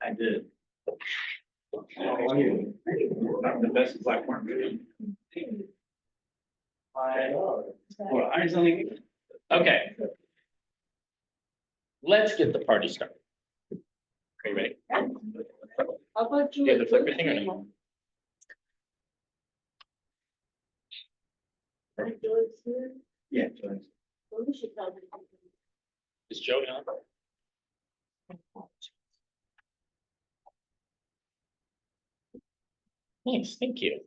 I did. How are you? I'm the best black market. Well, I something. Okay. Let's get the party started. Okay, ready? How about you? You have the flipper thing or no? Yeah. Is Joe on? Thanks, thank you.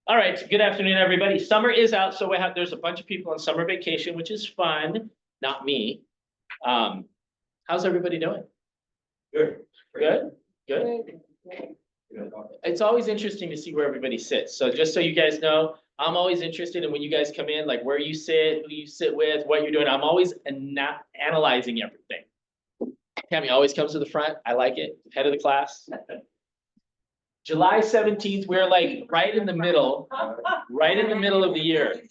All right, good afternoon, everybody. Summer is out, so there's a bunch of people on summer vacation, which is fun. Not me. How's everybody doing? Good. Good? Good? It's always interesting to see where everybody sits. So just so you guys know, I'm always interested in when you guys come in, like where you sit, who you sit with, what you're doing. I'm always analyzing everything. Tammy always comes to the front. I like it. Head of the class. July 17th, we're like right in the middle of the year.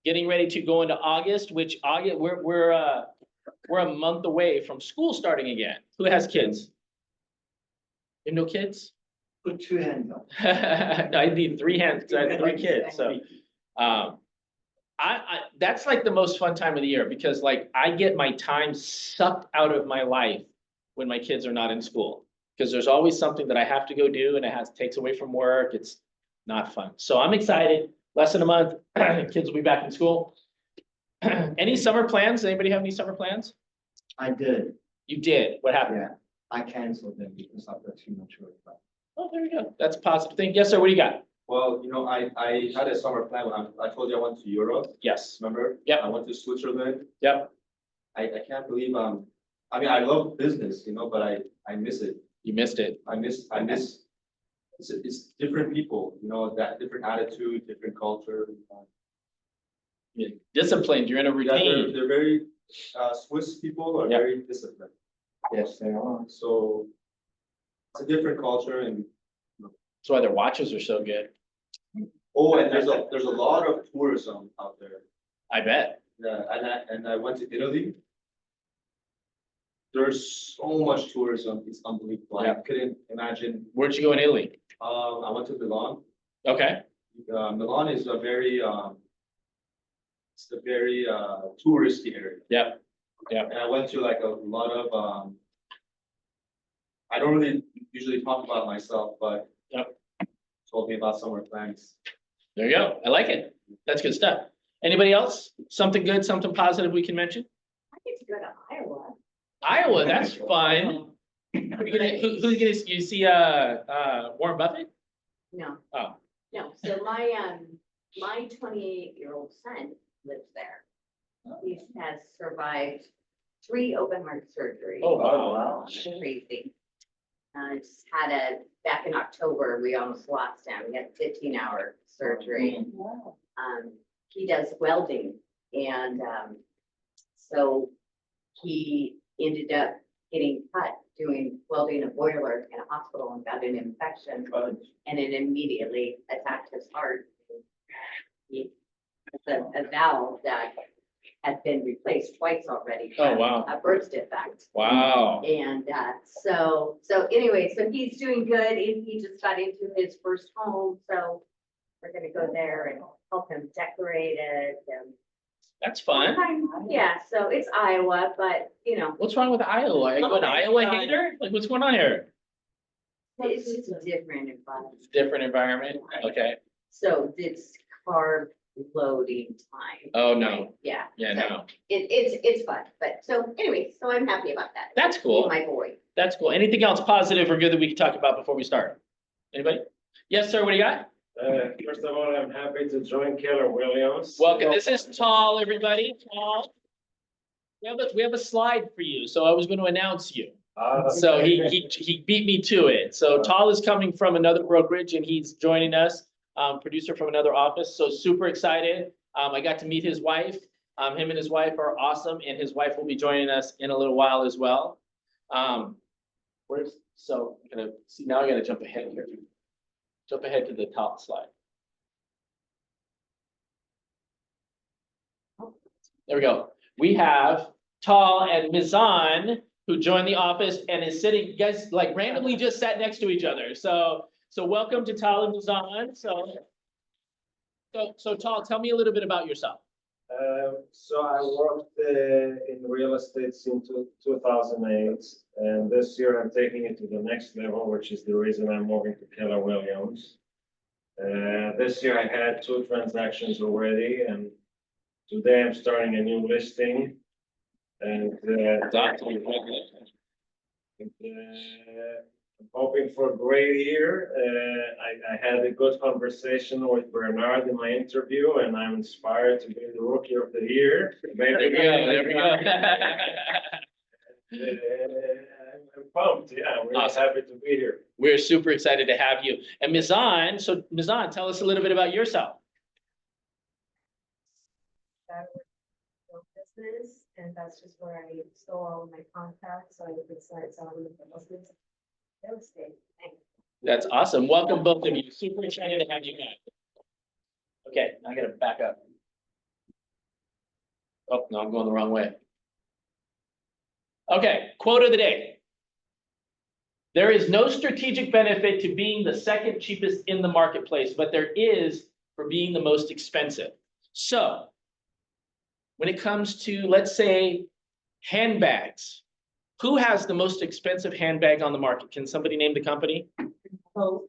Getting ready to go into August, which August, we're a month away from school starting again. Who has kids? You have no kids? Put two hands up. I need 3 hands because I have 3 kids. So that's like the most fun time of the year because like I get my time sucked out of my life when my kids are not in school. Because there's always something that I have to go do and takes away from work. It's not fun. So I'm excited. Less than a month, kids will be back in school. Any summer plans? Anybody have any summer plans? I did. You did. What happened? Yeah, I canceled them because I've got too much work. Oh, there you go. That's a positive thing. Yes, sir. What do you got? Well, you know, I had a summer plan. I told you I went to Europe. Yes. Remember? Yep. I went to Switzerland. Yep. I can't believe I mean I love business, you know, but I miss it. You missed it. I miss it's different people, you know, that different attitude, different culture. You're disciplined. You're in a Yeah, routine. they're very Swiss people are Yep. very disciplined. Yes, they are. So it's a different culture and That's why their watches are so good. oh, and there's a lot of tourism out there. I bet. Yeah, and I went to Italy. There's so much tourism, it's unbelievable. I Yeah. couldn't imagine. Where'd you go in Italy? I went to Milan. Okay, Milan is a very, it's a very, touristy area. yep, And I went to like a lot of, I don't really usually talk about myself, but. Yep. Told me about summer plans. there you go. I like it. That's good stuff. Anybody else? Something good, something positive we can mention? I get to go to Iowa. Iowa, that's fun. Who you gonna, you see, Warren Buffett? No, Oh, no, so my 28-year-old son lives there. He has survived 3 open heart surgeries. oh, Oh, wow. wow. Crazy. Just had back in October, we almost lost him. We had a 15-hour surgery. He does welding and, so he ended up getting cut doing welding a boiler in a hospital and got an infection and it immediately attacked his heart. He has a valve that had been replaced twice already. Oh, wow. A birth defect. Wow. And so anyway, so he's doing good and he just got into his first home, so we're gonna go there and help him decorate it and. That's fun. Yeah, so it's Iowa, but you know, What's wrong with Iowa? Are you an Iowa hater? Like, what's going on here? it's just a different environment. It's a different environment. Okay. So it's carb loading time. Oh, no. Yeah. Yeah, so no. It's fun, but so anyway, so I'm happy about that. That's cool. My boy. That's cool. Anything else positive or good that we can talk about before we start? Anybody? Yes, sir. What do you got? First of all, I'm happy to join Keller Williams. Welcome. This is Tall, everybody. Tall. We have a slide for you, so I was going to announce you. So he beat me to it. So Tall is coming from another brokerage and he's joining us, producer from another office. So super excited. I got to meet his wife. Him and his wife are awesome, and his wife will be joining us in a little while as well. So I'm gonna see now. I gotta jump ahead here. Jump ahead to the top slide. There we go. We have Tall and Mizan, who joined the office and is sitting, you guys like randomly just sat next to each other. So welcome to Tall and Mizan. So Tall, tell me a little bit about yourself. So I worked in real estate since 2008, and this year I'm taking it to the next level, which is the reason I'm moving to Keller Williams. This year I had 2 transactions already, and today I'm starting a new listing. And I'm hoping for a great year. I had a good conversation with Bernard in my interview, and I'm inspired to be the rookie of the year. There we go, there we go. I'm pumped, yeah, we're Awesome. happy to be here. We're super excited to have you. And Mizan, so Mizan, tell us a little bit about yourself. Business, and that's just where I store all of my contacts, so I can start selling the business. Real estate. That's awesome. Welcome, both of you. Super excited to have you guys. Okay, I gotta back up. Oh, no, I'm going the wrong way. Okay, quote of the day. There is no strategic benefit to being the second cheapest in the marketplace, but there is for being the most expensive. So when it comes to, let's say, handbags, who has the most expensive handbag on the market? Can somebody name the company? Louis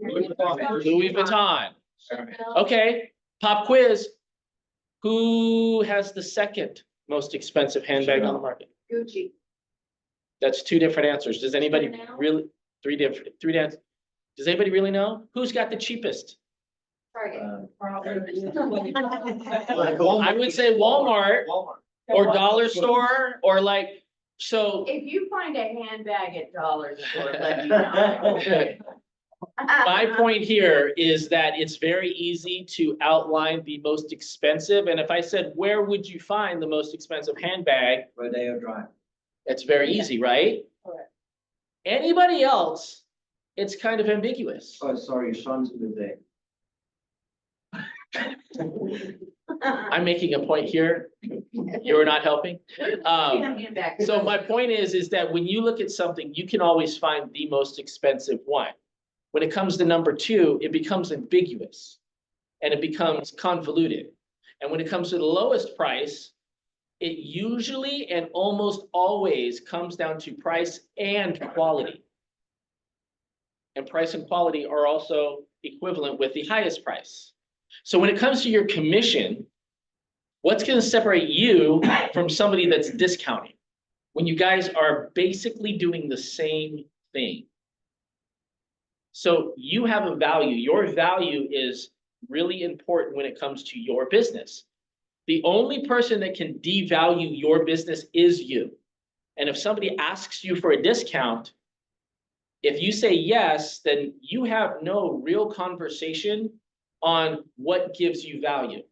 Vuitton. Okay, pop quiz. Who has the second most expensive handbag on the market? Gucci. That's 2 different answers. Does anybody Chanel? really, 3 answers? Does anybody really know? Who's got the cheapest? Target. I would say Walmart or dollar store or like, so If you find a handbag at dollar store, let me know. my point here is that it's very easy to outline the most expensive. And if I said, where would you find the most expensive handbag? Rodeo Drive. It's very easy, right? Correct. Anybody else, it's kind of ambiguous. Oh, sorry, Sean's birthday. I'm making a point here. You're not helping? Back. So my point is that when you look at something, you can always find the most expensive one. When it comes to number two, it becomes ambiguous and it becomes convoluted. And when it comes to the lowest price, it usually and almost always comes down to price and quality. And price and quality are also equivalent with the highest price. So when it comes to your commission, what's going to separate you from somebody that's discounting? When you guys are basically doing the same thing. So you have a value. Your value is really important when it comes to your business. The only person that can devalue your business is you. And if somebody asks you for a discount, if you say yes, then you have no real conversation on what gives you value.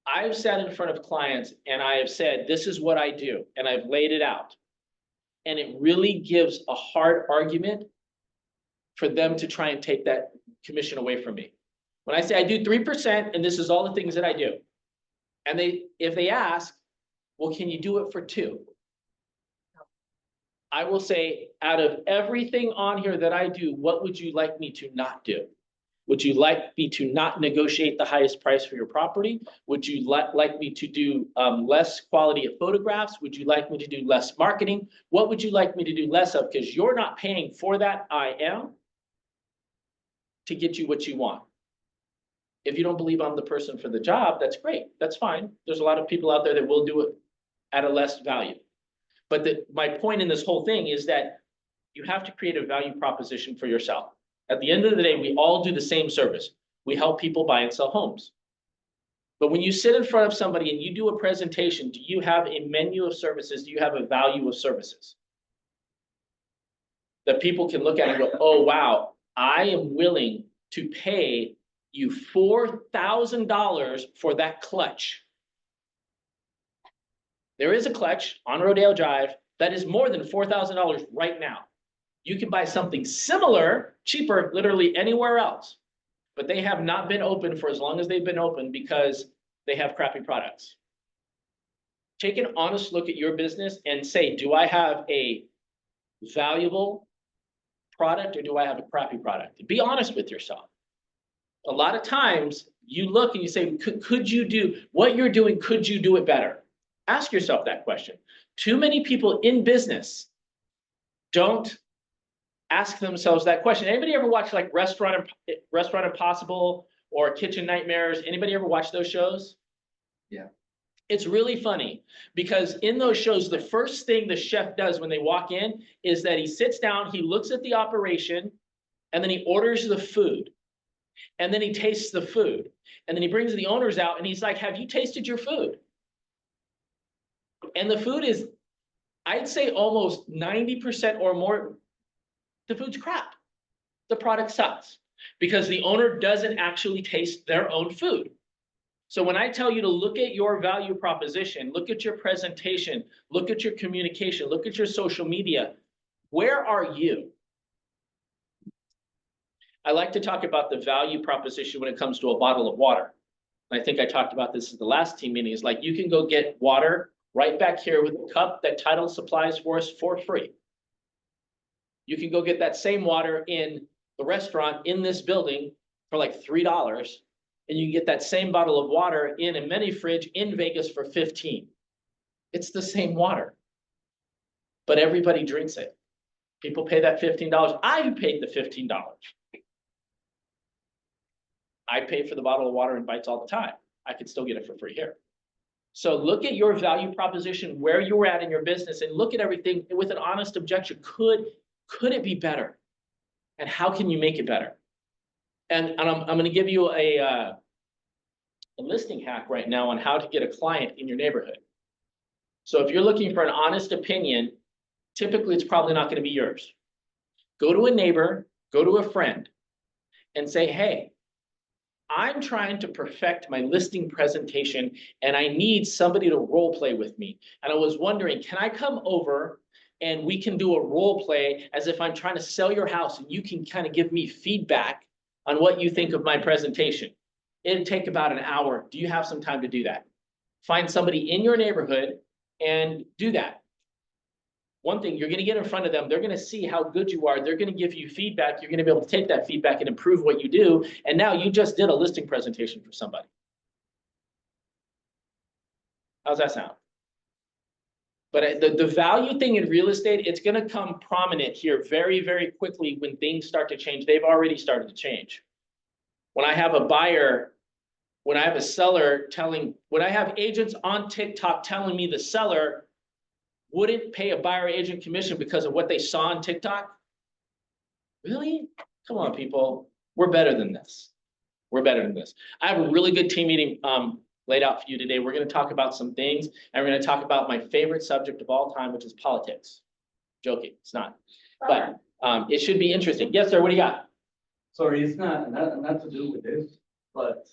I've sat in front of clients and I have said, this is what I do, and I've laid it out. And it really gives a hard argument for them to try and take that commission away from me. When I say I do 3% and this is all the things that I do, and if they ask, well, can you do it for 2? I will say, out of everything on here that I do, what would you like me to not do? Would you like me to not negotiate the highest price for your property? Would you like me to do less quality of photographs? Would you like me to do less marketing? What would you like me to do less of? Because you're not paying for that, I am, to get you what you want. If you don't believe I'm the person for the job, that's great. That's fine. There's a lot of people out there that will do it at a less value. But my point in this whole thing is that you have to create a value proposition for yourself. At the end of the day, we all do the same service. We help people buy and sell homes. But when you sit in front of somebody and you do a presentation, do you have a menu of services? Do you have a value of services that people can look at and go, oh, wow, I am willing to pay you $4,000 for that clutch. There is a clutch on Rodeo Drive that is more than $4,000 right now. You can buy something similar, cheaper, literally anywhere else, but they have not been open for as long as they've been open because they have crappy products. Take an honest look at your business and say, do I have a valuable product or do I have a crappy product? Be honest with yourself. A lot of times you look and you say, could you do what you're doing? Could you do it better? Ask yourself that question. Too many people in business don't ask themselves that question. Anybody ever watch like Restaurant Impossible or Kitchen Nightmares? Anybody ever watch those shows? Yeah. It's really funny because in those shows, the first thing the chef does when they walk in is that he sits down, he looks at the operation, and then he orders the food. And then he tastes the food. And then he brings the owners out and he's like, have you tasted your food? And the food is, I'd say almost 90% or more, the food's crap. The product sucks because the owner doesn't actually taste their own food. So when I tell you to look at your value proposition, look at your presentation, look at your communication, look at your social media, where are you? I like to talk about the value proposition when it comes to a bottle of water. And I think I talked about this at the last team meeting. Is like you can go get water right back here with a cup that Tidal supplies for us for free. You can go get that same water in the restaurant in this building for like $3. And you can get that same bottle of water in a mini fridge in Vegas for $15. It's the same water, but everybody drinks it. People pay that $15. I paid the $15. I pay for the bottle of water in Bites all the time. I could still get it for free here. So look at your value proposition, where you're at in your business, and look at everything with an honest objection. Could it be better? And how can you make it better? And I'm going to give you a listing hack right now on how to get a client in your neighborhood. So if you're looking for an honest opinion, typically it's probably not going to be yours. Go to a neighbor, go to a friend, and say, hey, I'm trying to perfect my listing presentation and I need somebody to role play with me. And I was wondering, can I come over and we can do a role play as if I'm trying to sell your house and you can kind of give me feedback on what you think of my presentation. It'd take about an hour. Do you have some time to do that? find somebody in your neighborhood and do that. One thing, you're gonna get in front of them, they're gonna see how good you are, they're gonna give you feedback, you're gonna be able to take that feedback and improve what you do, and now you just did a listing presentation for somebody. How's that sound? But the value thing in real estate, it's gonna come prominent here very, very quickly when things start to change. They've already started to change. When I have a buyer, when I have a seller when I have agents on TikTok telling me the seller wouldn't pay a buyer agent commission because of what they saw on TikTok? Really? Come on, people. We're better than this. We're better than this. I have a really good team meeting laid out for you today. We're going to talk about some things, and we're going to talk about my favorite subject of all time, which is politics. Joking, it's not. But it should be interesting. Yes, sir, what do you got? Sorry, it's not to do with this, but,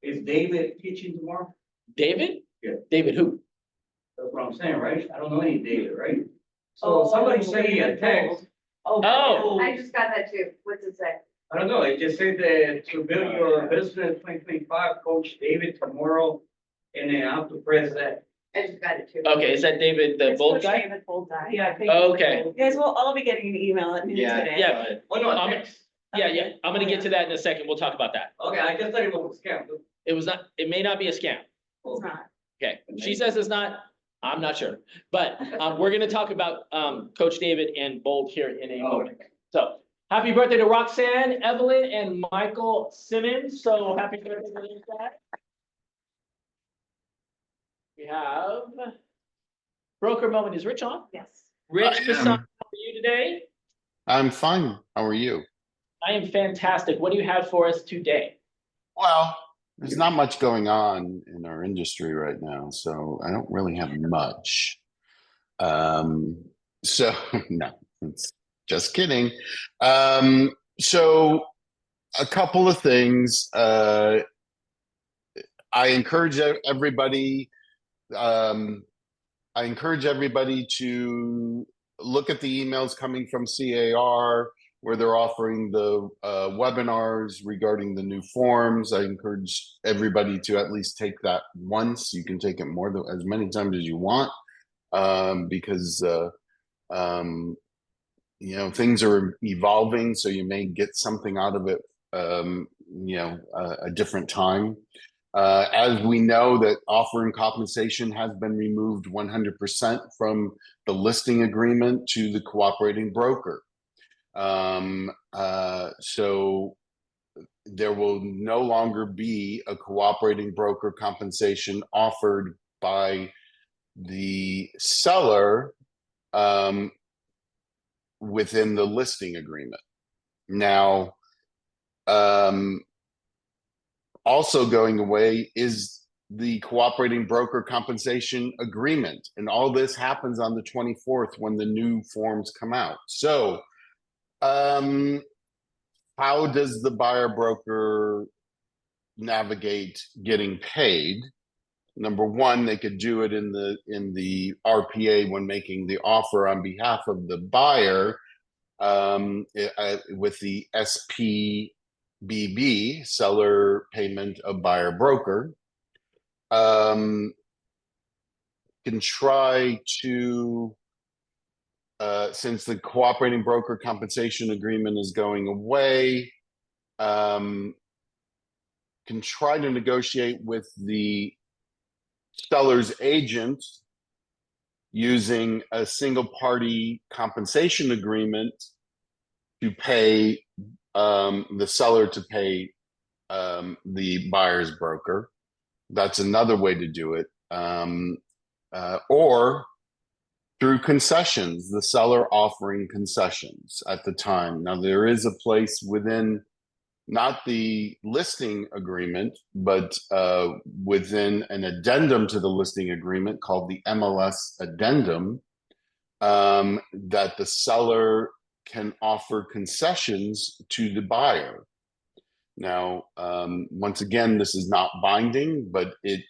is David teaching tomorrow? David? Yeah. David who? That's what I'm saying, right? I don't know any David, right? So somebody sent me a text. Oh. I just got that too. What's it say? I don't know, it just said that to build your business 2025, Coach David tomorrow, and then I have to press that. I just got it too. Okay, is that David, the It's bold Coach guy? David Bold guy. Yeah, I think. Okay. You guys will all be getting an email at noon Yeah. today. Yeah, Oh, no, I'm- text. yeah, I'm gonna get to that in a second. We'll talk about that. Okay, I just thought it was a scam. It was not, it may not be a scam. It's not. Okay, she says it's not, I'm not sure. But we're gonna talk about Coach David and Bold here in a moment. So, happy birthday to Roxanne, Evelyn, and Michael Simmons. So happy birthday to these guys. We have broker moment. Is Rich on? Yes. Rich, I am. Hassan, how are you today? I'm fine. How are you? I am fantastic. What do you have for us today? Well, there's not much going on in our industry right now, so I don't really have much. So no, it's just kidding. So a couple of things. I encourage everybody. I encourage everybody to look at the emails coming from CAR where they're offering the webinars regarding the new forms. I encourage everybody to at least take that once. You can take it more than as many times as you want, because you know, things are evolving, so you may get something out of it, you know, a different time. As we know that offer and compensation has been removed 100% from the listing agreement to the cooperating broker. So there will no longer be a cooperating broker compensation offered by the seller within the listing agreement. Now, also going away is the cooperating broker compensation agreement. And all this happens on the 24th when the new forms come out. So how does the buyer broker navigate getting paid? Number one, they could do it in the RPA when making the offer on behalf of the buyer, with the SPBB, seller payment of buyer broker. Can try to, since the cooperating broker compensation agreement is going away, can try to negotiate with the seller's agent using a single party compensation agreement to pay the seller to pay the buyer's broker. That's another way to do it. Or through concessions, the seller offering concessions at the time. Now, there is a place within not the listing agreement, but within an addendum to the listing agreement called the MLS addendum, that the seller can offer concessions to the buyer. Now, once again, this is not binding, but it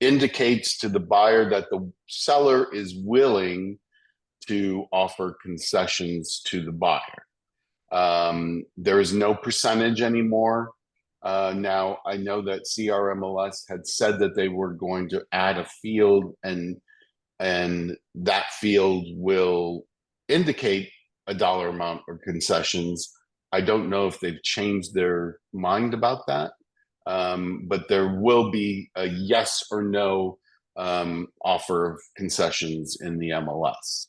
indicates to the buyer that the seller is willing to offer concessions to the buyer. There is no percentage anymore. Now, I know that CRMLS had said that they were going to add a field, and that field will indicate a dollar amount or concessions. I don't know if they've changed their mind about that, but there will be a yes or no offer of concessions in the MLS.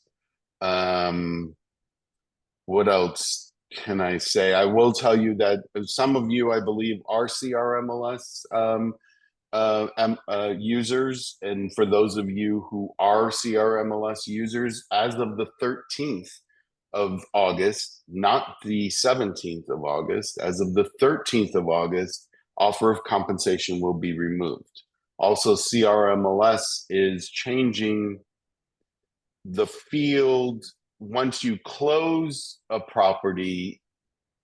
What else can I say? I will tell you that some of you, I believe, are CRMLS users. And for those of you who are CRMLS users, as of the 13th of August, not the 17th of August, as of the 13th of August, offer of compensation will be removed. Also, CRMLS is changing the field. Once you close a property,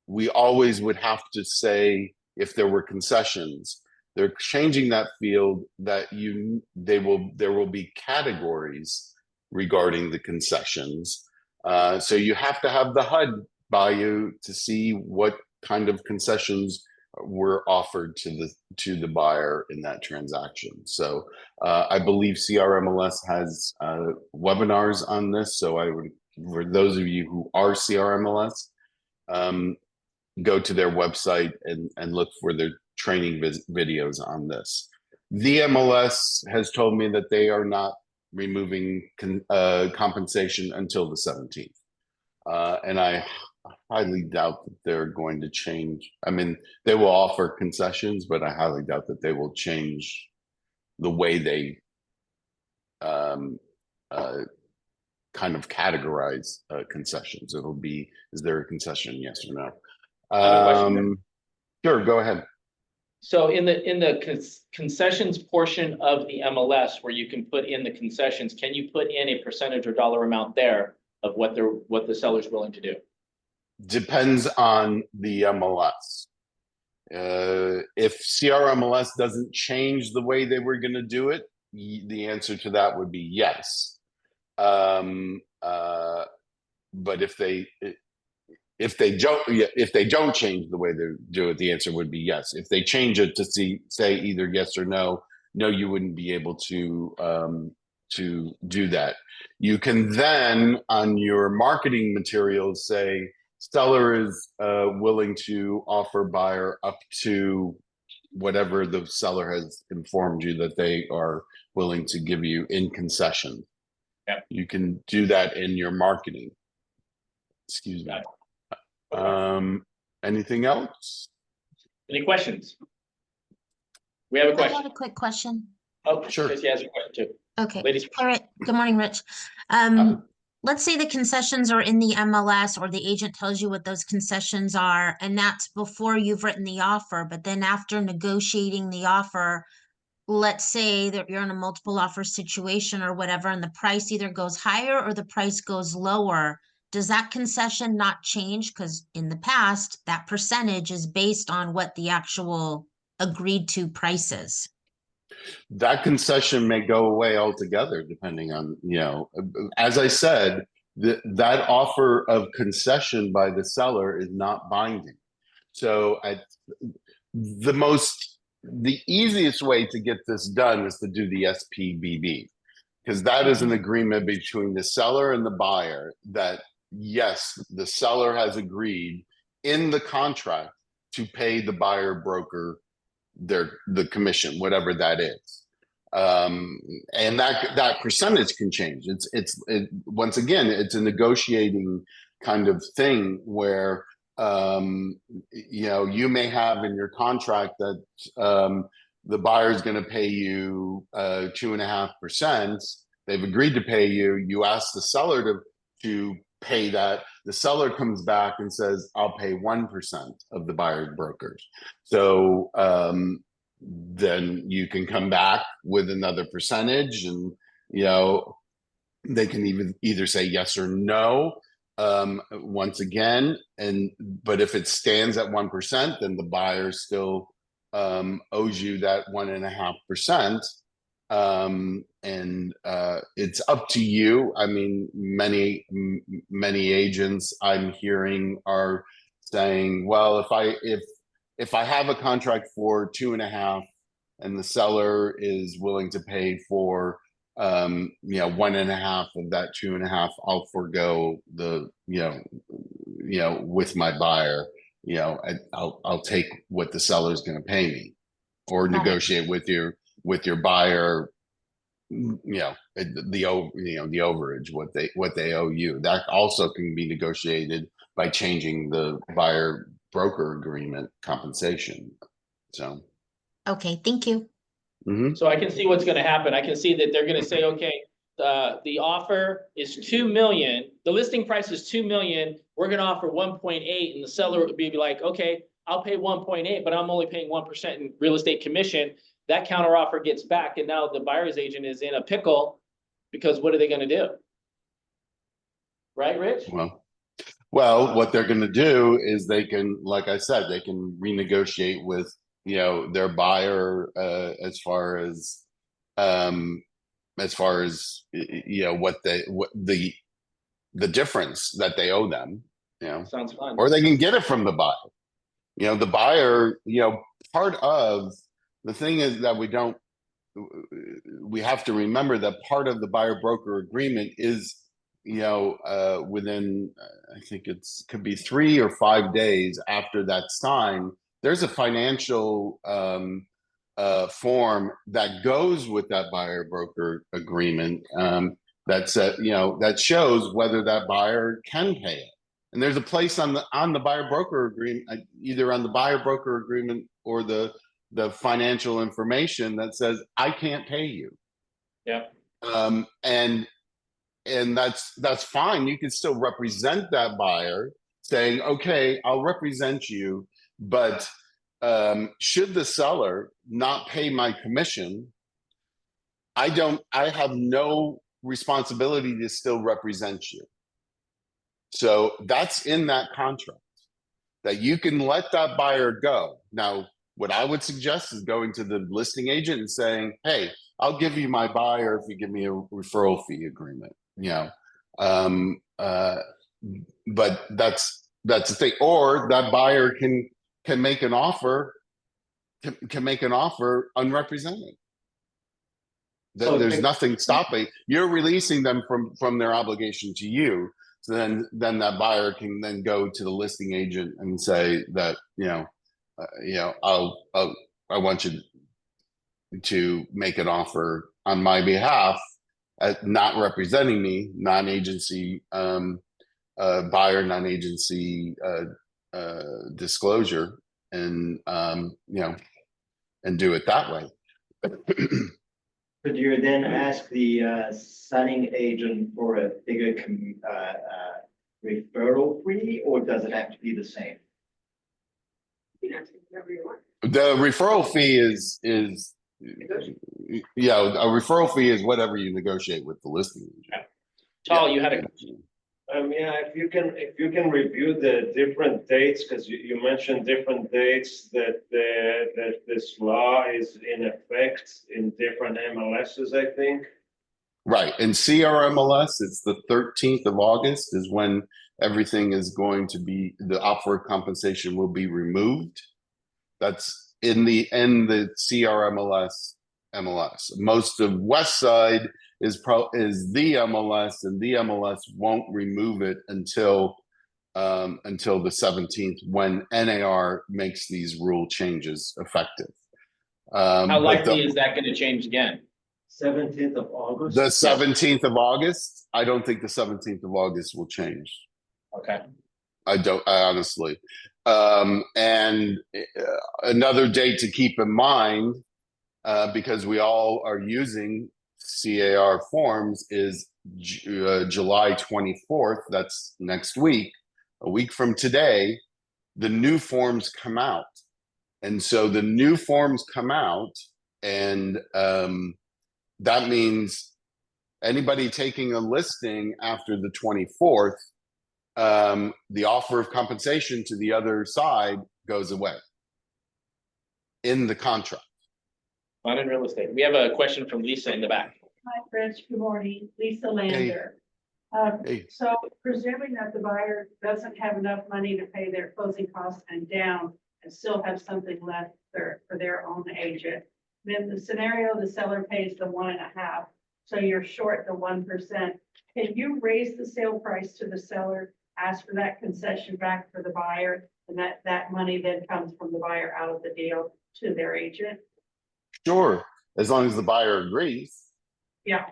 we always would have to say if there were concessions. They're changing that field that there will be categories regarding the concessions. So you have to have the HUD by you to see what kind of concessions were offered to the buyer in that transaction. So I believe CRMLS has webinars on this. So I would, for those of you who are CRMLS, go to their website and look for their training videos on this. The MLS has told me that they are not removing compensation until the 17th. And I highly doubt that they're going to change. I mean, they will offer concessions, but I highly doubt that they will change the way they kind of categorize concessions. It'll be, is there a concession, yes or no? I have a question. Sure, go ahead. So in the concessions portion of the MLS, where you can put in the concessions, can you put in a percentage or dollar amount there of what the seller's willing to do? Depends on the MLS. If CRMLS doesn't change the way they were going to do it, the answer to that would be yes. But if they don't change the way they do it, the answer would be yes. If they change it to say either yes or no, you wouldn't be able to do that. You can then on your marketing materials say seller is willing to offer buyer up to whatever the seller has informed you that they are willing to give you in concession. Yeah. You can do that in your marketing. Excuse me. Anything else? Any questions? We have a I question. have a quick question. Oh, Sure. Tracy has a question too. Okay. Ladies. All right. Good morning, Rich. Let's say the concessions are in the MLS or the agent tells you what those concessions are, and that's before you've written the offer. But then after negotiating the offer, let's say that you're in a multiple offer situation or whatever, and the price either goes higher or the price goes lower. Does that concession not change? Because in the past, that percentage is based on what the actual agreed to price is. That concession may go away altogether, depending on, as I said, that offer of concession by the seller is not binding. So the easiest way to get this done is to do the SPBB, because that is an agreement between the seller and the buyer that, yes, the seller has agreed in the contract to pay the buyer broker the commission, whatever that is. And that percentage can change. Once again, it's a negotiating kind of thing where you may have in your contract that the buyer is going to pay you 2.5%. They've agreed to pay you. You ask the seller to pay that. The seller comes back and says, "I'll pay 1% of the buyer's brokers." So then you can come back with another percentage, and they can either say yes or no. Once again, but if it stands at 1%, then the buyer still owes you that 1.5%. And it's up to you. I mean, many agents I'm hearing are saying, well, if if I have a contract for 2.5 and the seller is willing to pay for, 1.5 of that 2.5, I'll forego the, with my buyer, I'll take what the seller's going to pay me, or Got it. negotiate with your buyer, the overage, what they owe you. That also can be negotiated by changing the buyer broker agreement compensation. So, Okay, thank you. So I can see what's gonna happen. I can see that they're gonna say, okay, the offer is 2 million, the listing price is 2 million, we're gonna offer 1.8, and the seller would be like, okay, I'll pay 1.8, but I'm only paying 1% in real estate commission. That counter offer gets back, and now the buyer's agent is in a pickle, because what are they gonna do? Right, Rich? well, what they're going to do is they can, like I said, they can renegotiate with, their buyer, as far as what the difference that they owe them, Sounds fun. or they can get it from the buyer. The buyer, part of the thing is that we have to remember that part of the buyer broker agreement is, within, I think could be 3 or 5 days after that's signed, there's a financial form that goes with that buyer broker agreement, that shows whether that buyer can pay it. And there's a place on the buyer broker agreement, either on the buyer broker agreement or the financial information that says, I can't pay you. Yeah. And that's fine. You can still represent that buyer, saying, okay, I'll represent you, but should the seller not pay my commission, I have no responsibility to still represent you. So that's in that contract, that you can let that buyer go. Now, what I would suggest is going to the listing agent and saying, hey, I'll give you my buyer if you give me a referral fee agreement. But that's the thing. Or that buyer can make an offer, can make an offer unrepresented. So There's nothing stopping. You're releasing them from their obligation to you. So then that buyer can then go to the listing agent and say that, I want you to make an offer on my behalf, not representing me, non-agency buyer, non-agency disclosure, and and do it that way. Could you then ask the signing agent for a bigger referral fee, or does it have to be the same? You know, whatever you want. The referral fee is a referral fee is whatever you negotiate with the listing agent. Tal, you had a, If you can review the different dates, because you mentioned different dates that this law is in effect in different MLSs, I think. Right. In CRMLS, it's the 13th of August is when everything is going to be, the offer compensation will be removed. That's in the CRMLS MLS. Most of Westside is the MLS, and the MLS won't remove it until the 17th, when NAR makes these rule changes effective. how likely is that gonna change again? 17th of August? The 17th of August, I don't think the 17th of August will change. Okay. I honestly. And another date to keep in mind, because we all are using CAR forms, is July 24th. That's next week. A week from today, the new forms come out. And so the new forms come out, and that means anybody taking a listing after the 24th, the offer of compensation to the other side goes away in the contract. Fun in real estate. We have a question from Lisa in the back. Hi, Rich. Good morning. Lisa Lander. Hey. So presuming that the buyer doesn't have enough money to pay their closing costs and down, and still have something left for their own agent. Then the scenario, the seller pays the 1.5, so you're short the 1%. Can you raise the sale price to the seller, ask for that concession back for the buyer, and that money then comes from the buyer out of the deal to their agent? Sure, as long as the buyer agrees. Yeah,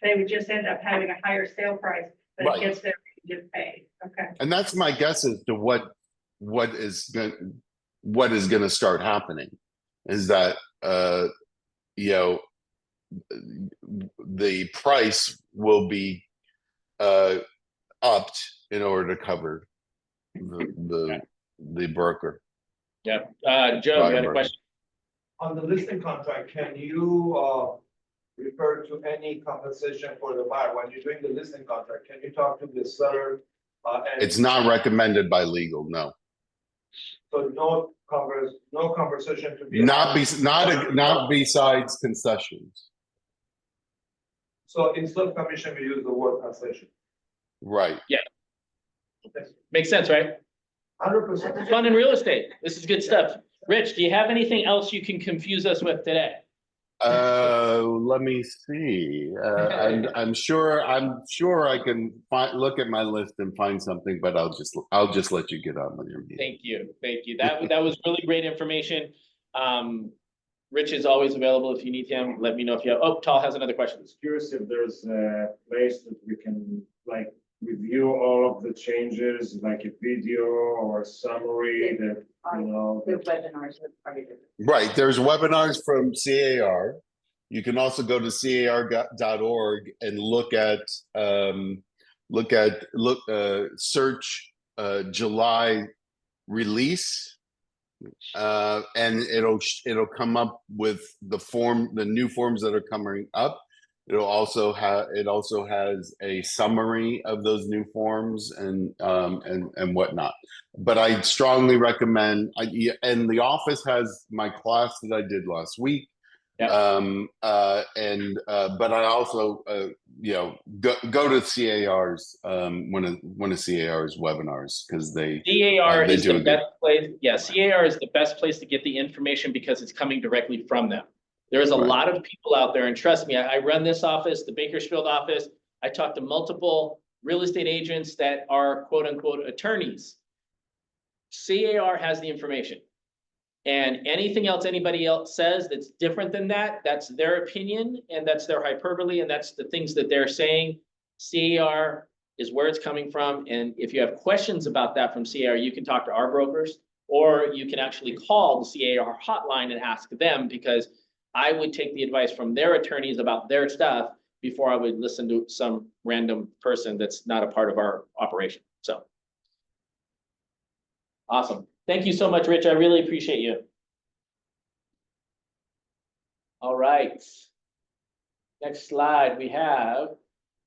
they would just end up having a higher sale price, but Right. it gets their agent paid. Okay. And that's my guess as to what is gonna start happening is that you know the price will be upped in order to cover the broker. Yeah, Joe, you had a Buyer. question? On the listing contract, can you refer to any compensation for the buyer? When you're doing the listing contract, can you talk to the seller? And It's not recommended by legal, no. so no conversation to be. Not had. not besides concessions. So instead of commission, we use the word concession. Right. Makes sense, right? 100%. Fun in real estate. This is good stuff. Rich, do you have anything else you can confuse us with today? Let me see. I'm sure I can look at my list and find something, but I'll just let you get on with your meeting. Thank you. Thank you. That was really great information. Rich is always available if you need him. Let me know if you have, oh, Tal has another question. Just curious if there's a place that we can like review all of the changes, like a video or a summary that, you know. The webinars are probably different. Right. There's webinars from CAR. You can also go to car.org and search July release. And it'll come up with the new forms that are coming up. It also has a summary of those new forms and whatnot. But I strongly recommend. And the office has my class that I did last week. Yeah. But I also go to CAR's one of CAR's webinars because CAR they is do the a best place. Yeah, CAR is the best place to get the information because it's coming directly from them. There is a Right. lot of people out there, and trust me, I run this office, the Bakersfield office. I talk to multiple real estate agents that are quote unquote attorneys. CAR has the information. And anything else anybody else says that's different than that, that's their opinion and that's their hyperbole and that's the things that they're saying. CAR is where it's coming from. And if you have questions about that from CAR, you can talk to our brokers or you can actually call the CAR hotline and ask them because I would take the advice from their attorneys about their stuff before I would listen to some random person that's not a part of our operation. So. Awesome. Thank you so much, Rich. I really appreciate you. All right. Next slide, we have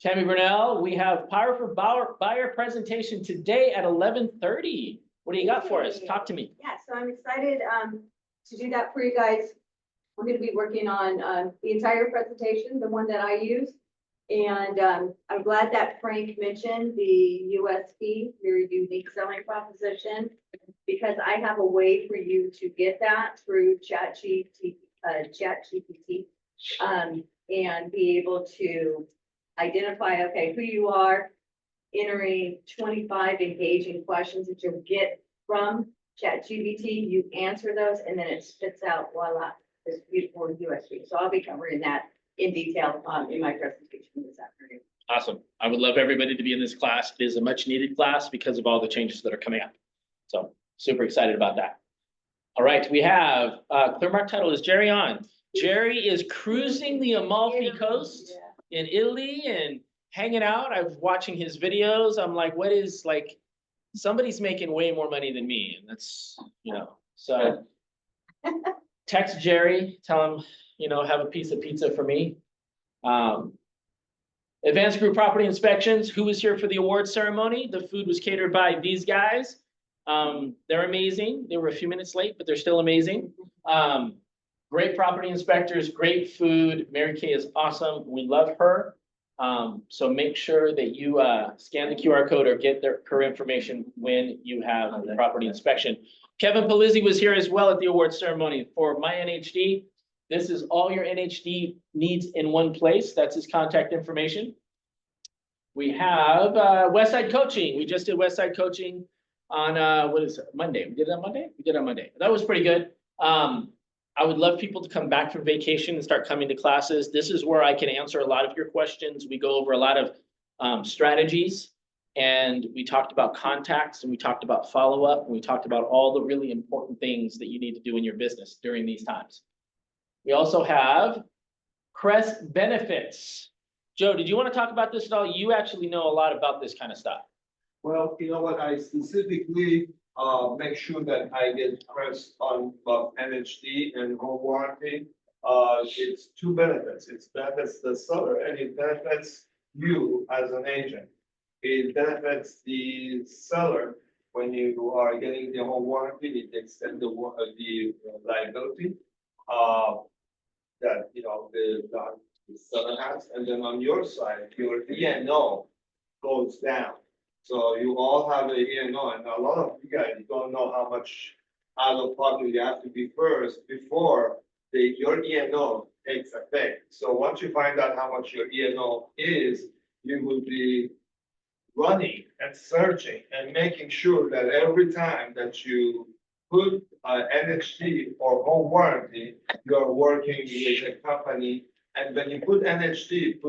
Tammy Burnell. We have powerful buyer presentation today at 11:30. What do you got for us? Talk to me. Yeah, so I'm excited to do that for you guys. I'm going to be working on the entire presentation, the one that I use. And I'm glad that Frank mentioned the USP, your unique selling proposition, because I have a way for you to get that through ChatGPT and be able to identify, okay, who you are, entering 25 engaging questions that you'll get from ChatGPT. You answer those and then it spits out, voila, this beautiful USP. So I'll be covering that in detail in my presentation this afternoon. Awesome. I would love everybody to be in this class. It is a much needed class because of all the changes that are coming up. So super excited about that. All right, we have Clearmark Title. Is Jerry on? Jerry is cruising the Amalfi Coast in Italy and hanging out. I was watching his videos. I'm like, what is like, somebody's making way more money than me. And that's, so text Jerry, tell him, have a piece of pizza for me. Advanced Group Property Inspections. Who was here for the award ceremony? The food was catered by these guys. They're amazing. They were a few minutes late, but they're still amazing. Great property inspectors, great food. Mary Kay is awesome. We love her. So make sure that you scan the QR code or get her information when you have the property inspection. Kevin Palizzi was here as well at the award ceremony for My NHD. This is all your NHD needs in one place. That's his contact information. We have Westside Coaching. We just did Westside Coaching on what is it, Monday? We did it on Monday? We did it on Monday. That was pretty good. I would love people to come back from vacation and start coming to classes. This is where I can answer a lot of your questions. We go over a lot of strategies, and we talked about contacts, and we talked about follow-up, and we talked about all the really important things that you need to do in your business during these times. We also have Crest Benefits. Joe, did you want to talk about this at all? You actually know a lot about this kind of stuff. Well, you know what, I specifically make sure that I get pressed on NHD and home warranty. It's two benefits. It benefits the seller and it benefits you as an agent. It benefits the seller when you are getting the home warranty. It extends the liability that the seller has, and then on your side, your E&O goes down. So you all have a E&O, and a lot of you guys don't know how much out of pocket you have to be first before your E&O takes effect. So once you find out how much your E&O is, you will be running and searching and making sure that every time that you put NHD or home warranty, you're working with a company. And when you put NHD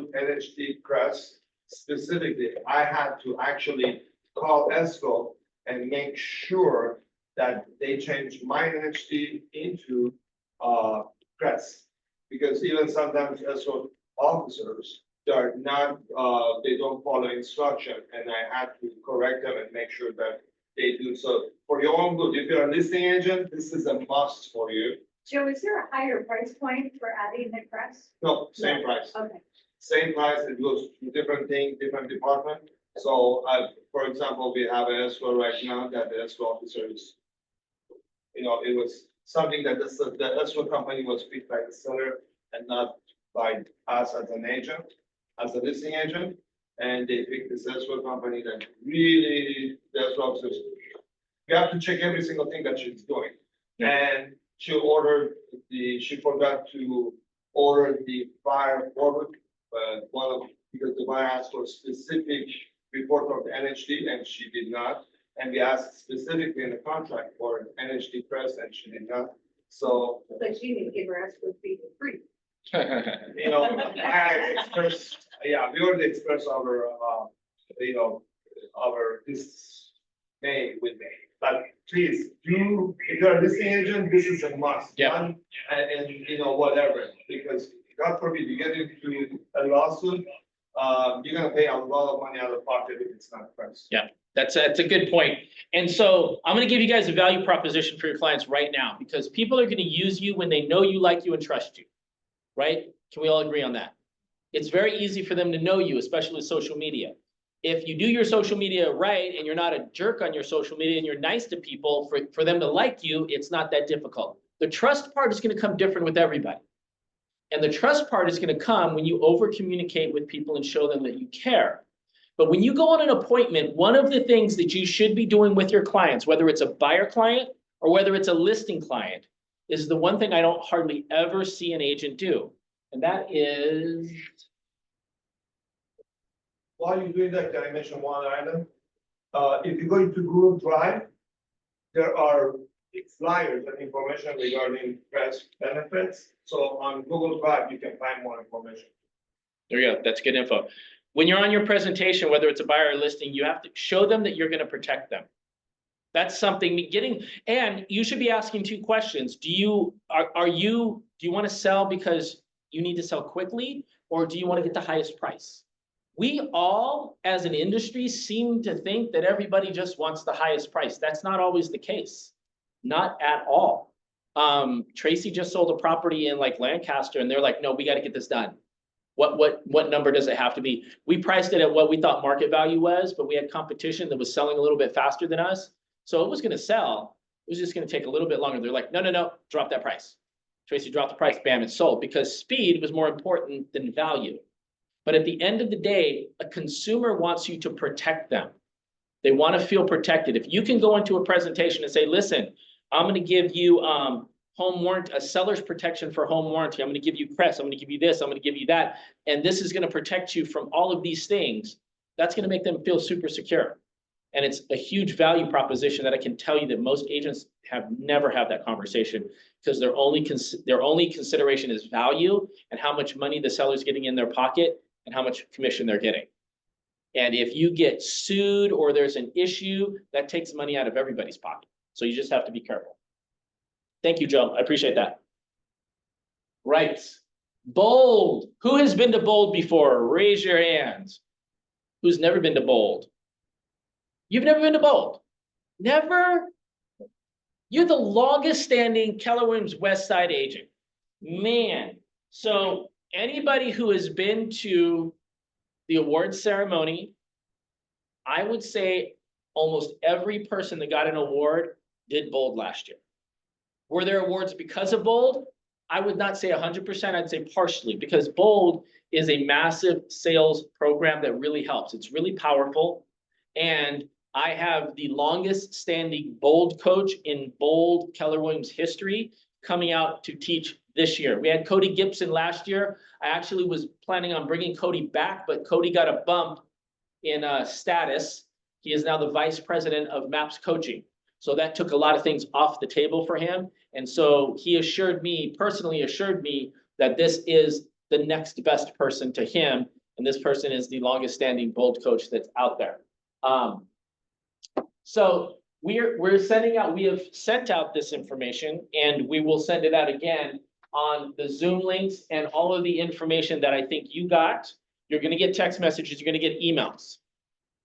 Crest specifically, I had to actually call ESCO and make sure that they change my NHD into Crest. Because even sometimes ESCO officers, they're not, they don't follow instruction, and I had to correct them and make sure that they do so for your own good. If you're a listing agent, this is a must for you. Joe, is there a higher price point for adding the crest? No, same price. Okay. Same price, it goes to different thing, different department. So for example, we have an escrow right now that the escrow officer is, it was something that the escrow company was picked by the seller and not by us as an agent, as a listing agent. And they picked this escrow company that really, the escrow officers, you have to check every single thing that she's doing. And she forgot to order the buyer forward, but because the buyer asked for a specific report of the NHD and she did not. And we asked specifically in the contract for an NHD press and she did not. So. But you need to give her escrow fee for free. I express, we already expressed our, our dismay with me. But please, if you're a listing agent, this is a must. Yeah. And whatever, because God forbid you get into a lawsuit, you're gonna pay a lot of money out of pocket if it's not priced. Yeah, that's a good point. And so I'm gonna give you guys a value proposition for your clients right now, because people are gonna use you when they know you, like you, and trust you, right? Can we all agree on that? It's very easy for them to know you, especially with social media. If you do your social media right and you're not a jerk on your social media and you're nice to people, for them to like you, it's not that difficult. The trust part is gonna come different with everybody. And the trust part is gonna come when you over communicate with people and show them that you care. But when you go on an appointment, one of the things that you should be doing with your clients, whether it's a buyer client or whether it's a listing client, is the one thing I don't hardly ever see an agent do. And that is. While you're doing that, can I mention one item? If you go into Google Drive, there are flyers and information regarding press benefits. So on Google Drive, you can find more information. There you go. That's good info. When you're on your presentation, whether it's a buyer or listing, you have to show them that you're going to protect them. That's something and you should be asking two questions. Do you want to sell because you need to sell quickly, or do you want to get the highest price? We all, as an industry, seem to think that everybody just wants the highest price. That's not always the case. Not at all. Tracy just sold a property in like Lancaster, and they're like, no, we got to get this done. What number does it have to be? We priced it at what we thought market value was, but we had competition that was selling a little bit faster than us. So it was going to sell. It was just going to take a little bit longer. They're like, no, drop that price. Tracy dropped the price, bam, it sold, because speed was more important than value. But at the end of the day, a consumer wants you to protect them. They want to feel protected. If you can go into a presentation and say, listen, I'm going to give you home warranty, a seller's protection for home warranty. I'm going to give you press. I'm going to give you this. I'm going to give you that. And this is going to protect you from all of these things. That's going to make them feel super secure. And it's a huge value proposition that I can tell you that most agents have never had that conversation, because their only consideration is value and how much money the seller's getting in their pocket and how much commission they're getting. And if you get sued or there's an issue, that takes money out of everybody's pocket. So you just have to be careful. Thank you, Joe. I appreciate that. Right. Bold. Who has been to Bold before? Raise your hands. Who's never been to Bold? You've never been to Bold? Never? You're the longest standing Keller Williams Westside agent. Man. So anybody who has been to the awards ceremony, I would say almost every person that got an award did Bold last year. Were there awards because of Bold? I would not say 100%, I'd say partially, because Bold is a massive sales program that really helps. It's really powerful. And I have the longest standing Bold coach in Bold Keller Williams history coming out to teach this year. We had Cody Gibson last year. I actually was planning on bringing Cody back, but Cody got a bump in status. He is now the vice president of MAPS coaching. So that took a lot of things off the table for him. And so he personally assured me that this is the next best person to him. And this person is the longest standing Bold coach that's out there. So we have sent out this information, and we will send it out again on the Zoom links and all of the information that I think you got. You're going to get text messages, you're going to get emails.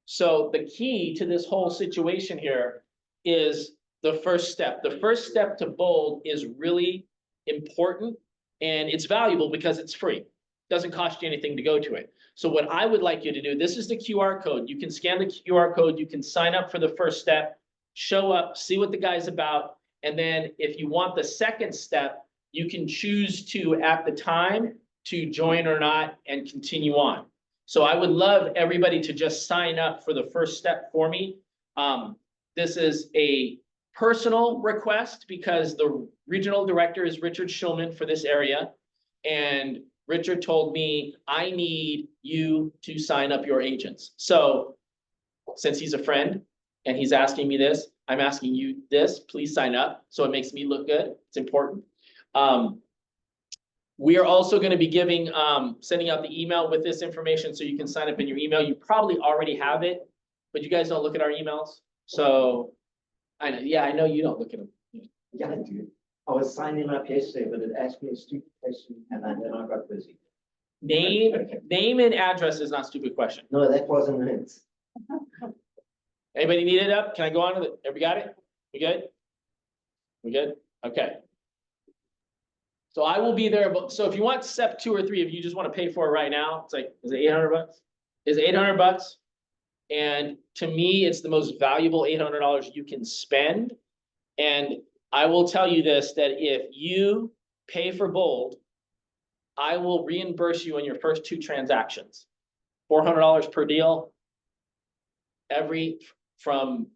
So the key to this whole situation here is the first step. The first step to Bold is really important, and it's valuable because it's free. It doesn't cost you anything to go to it. So what I would like you to do, this is the QR code. You can scan the QR code, you can sign up for the first step, show up, see what the guy's about. And then if you want the second step, you can choose to, at the time, to join or not and continue on. So I would love everybody to just sign up for the first step for me. This is a personal request because the regional director is Richard Schulman for this area. And Richard told me, I need you to sign up your agents. So since he's a friend and he's asking me this, I'm asking you this, please sign up. So it makes me look good. It's important. We are also going to be sending out the email with this information so you can sign up in your email. You probably already have it, but you guys don't look at our emails. So I know you don't look at them. Yeah, I do. I was signing up yesterday, but it asked me a stupid question and then I got busy. Name and address is not a stupid question. No, that wasn't it. Anybody need it up? Can I go on with it? Everybody got it? We good? We good? Okay. So I will be there. So if you want step 2 or 3, if you just want to pay for it right now, it's like, is it $800? Is it $800? And to me, it's the most valuable $800 you can spend. And I will tell you this, that if you pay for Bold, I will reimburse you on your first 2 transactions. $400 per deal, from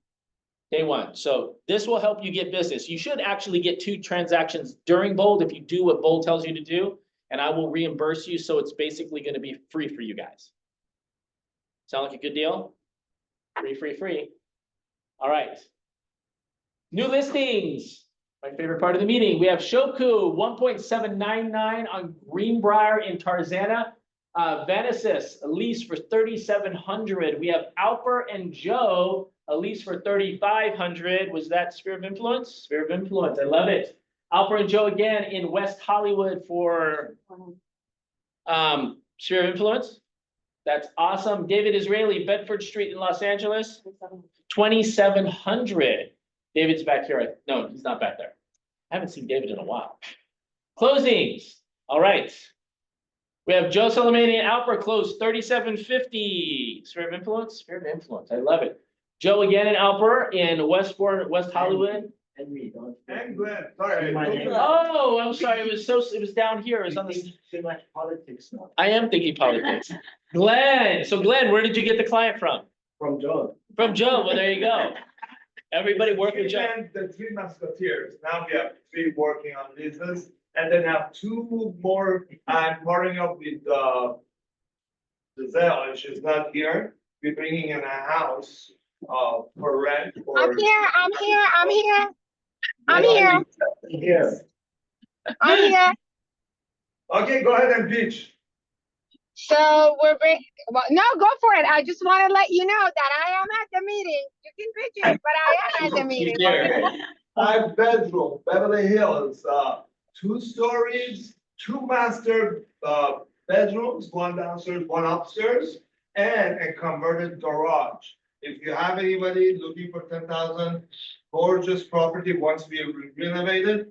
day one. So this will help you get business. You should actually get 2 transactions during Bold if you do what Bold tells you to do, and I will reimburse you. So it's basically going to be free for you guys. Sound like a good deal? Free. All right. New listings. My favorite part of the meeting. We have Shoku 1.799 on Greenbrier in Tarzana. Venesis, a lease for $3,700. We have Alper and Joe, a lease for $3,500. Was that Sphere of Influence? Sphere of Influence. I love it. Alper and Joe again in West Hollywood for Sphere of Influence. That's awesome. David Israeli, Bedford Street in Los Angeles, $2,700. David's back here. No, he's not back there. I haven't seen David in a while. Closings. All right. We have Joe Salamani and Alper closed $3,750. Sphere of Influence? Sphere of Influence. I love it. Joe again and Alper in West Hollywood And me, don't. And Glenn, sorry. My name. Oh, I'm sorry, it was down here, it was You on the, think too much politics now. I am thinking politics. Glenn, so Glenn, where did you get the client from? From John. From Joe, well, there you go. Everybody work with Joe. And the three musketeers, now we have three working on business, and then have two more, I'm partnering up with, Giselle, and she's not here. We're bringing in a house, for rent or. I'm here. Here. I'm here. Okay, go ahead and pitch. So well, no, go for it. I just want to let you know that I am at the meeting. You can pitch it, but I am at the meeting. Okay. 5 bedroom, Beverly Hills, 2 stories, 2 master, bedrooms, 1 downstairs, 1 upstairs, and a converted garage. If you have anybody looking for 10,000, gorgeous property, once we renovate it,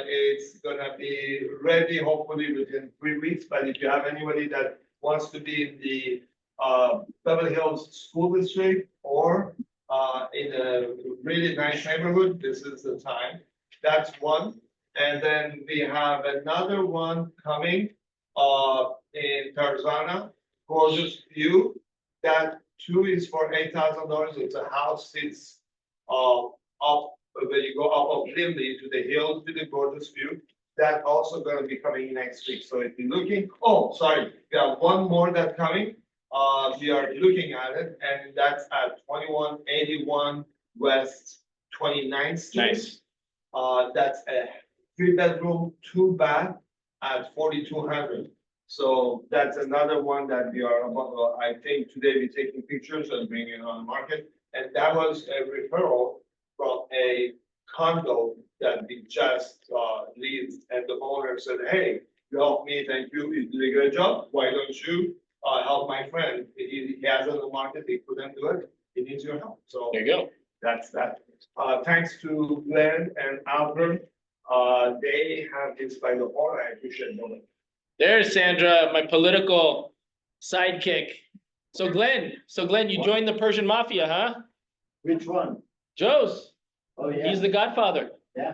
it's gonna be ready hopefully within 3 weeks, but if you have anybody that wants to be in the, Beverly Hills School District or, in a really nice neighborhood, this is the time. That's one. And then we have another one coming, in Tarzana, gorgeous view. That too is for $8,000. It's a house, it's, up, where you go up of Lindley to the hill to the gorgeous view. That also gonna be coming next week. So if you're looking, oh, sorry, we have one more that's coming. We are looking at it, and that's at 2181 West 29th Street. Nice. That's a 3 bedroom, 2 bath at 4,200. So that's another one that we are, I think today we're taking pictures and bringing it on the market. And that was a referral from a condo that we just, leased, and the owner said, hey, you helped me, thank you, you did a great job, why don't you, help my friend, he has on the market, he couldn't do it, he needs your help, so. There you go. That's that. Thanks to Glenn and Albert, they have this by the horn, I appreciate them. There's Sandra, my political sidekick. So Glenn, you joined the Persian Mafia, huh? Which one? Joe's, Oh, yeah. he's the godfather. Yeah.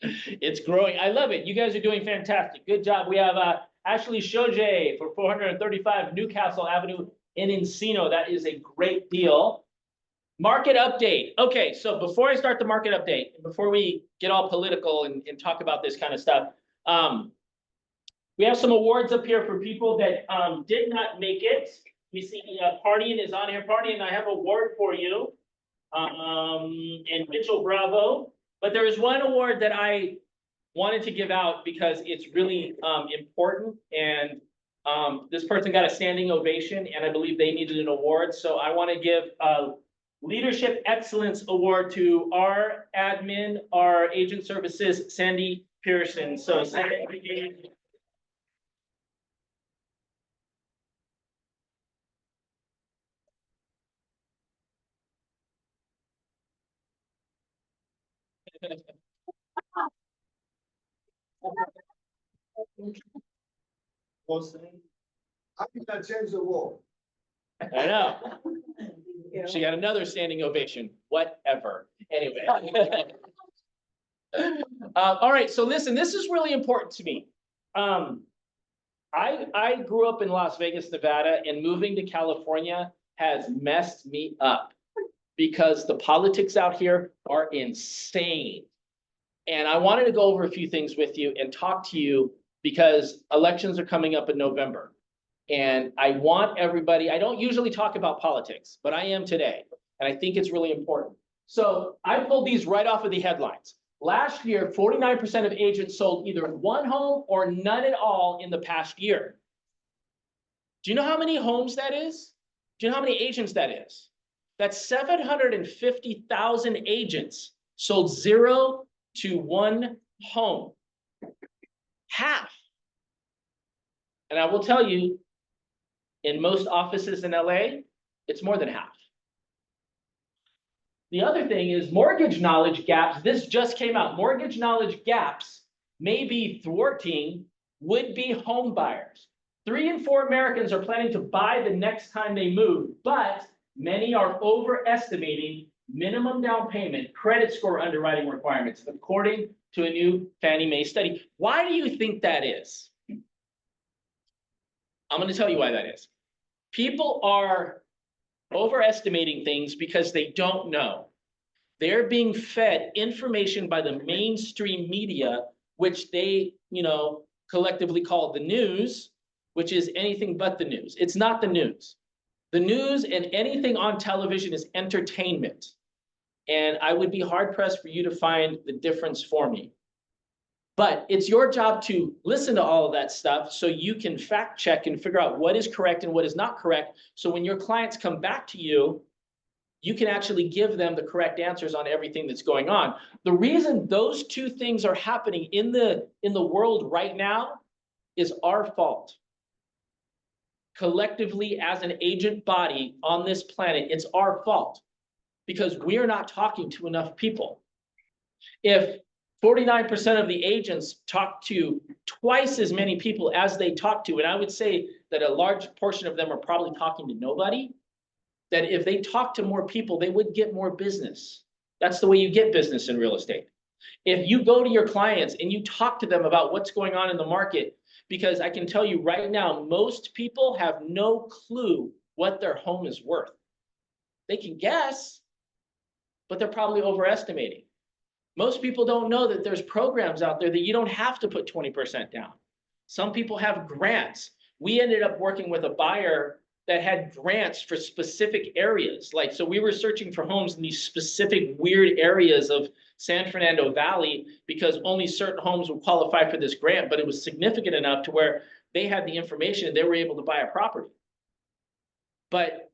It's growing. I love it. You guys are doing fantastic. Good job. We have Ashley Shoje for 435 Newcastle Avenue in Encino. That is a great deal. Market update. Okay, so before I start the market update, before we get all political and talk about this kind of stuff, we have some awards up here for people that did not make it. We see Partying is on here. Partying, I have an award for you. And Mitchell Bravo. But there is one award that I wanted to give out because it's really important, and this person got a standing ovation, and I believe they needed an award. So I want to give a Leadership Excellence Award to our admin, our agent services, Sandy Pearson. So Sandy. How can I change the world? I know. She got another standing ovation, whatever. Anyway. All right, so listen, this is really important to me. I grew up in Las Vegas, Nevada, and moving to California has messed me up because the politics out here are insane. And I wanted to go over a few things with you and talk to you because elections are coming up in November. And I want everybody, I don't usually talk about politics, but I am today. And I think it's really important. So I pulled these right off of the headlines. Last year, 49% of agents sold either one home or none at all in the past year. Do you know how many homes that is? Do you know how many agents that is? That's 750,000 agents sold 0 to 1 home. Half. And I will tell you, in most offices in LA, it's more than half. The other thing is mortgage knowledge gaps. This just came out. Mortgage knowledge gaps may be thwarting would-be home buyers. 3 in 4 Americans are planning to buy the next time they move, but many are overestimating minimum down payment, credit score underwriting requirements, according to a new Fannie Mae study. Why do you think that is? I'm going to tell you why that is. People are overestimating things because they don't know. They're being fed information by the mainstream media, which they, collectively call the news, which is anything but the news. It's not the news. The news and anything on television is entertainment. And I would be hard pressed for you to find the difference for me. But it's your job to listen to all of that stuff so you can fact check and figure out what is correct and what is not correct. So when your clients come back to you, you can actually give them the correct answers on everything that's going on. The reason those two things are happening in the world right now is our fault. Collectively, as an agent body on this planet, it's our fault because we're not talking to enough people. If 49% of the agents talk to twice as many people as they talk to, and I would say that a large portion of them are probably talking to nobody, that if they talk to more people, they would get more business. That's the way you get business in real estate. If you go to your clients and you talk to them about what's going on in the market, because I can tell you right now, most people have no clue what their home is worth. They can guess, but they're probably overestimating. Most people don't know that there's programs out there that you don't have to put 20% down. Some people have grants. We ended up working with a buyer that had grants for specific areas. So we were searching for homes in these specific weird areas of San Fernando Valley because only certain homes would qualify for this grant, but it was significant enough to where they had the information and they were able to buy a property. But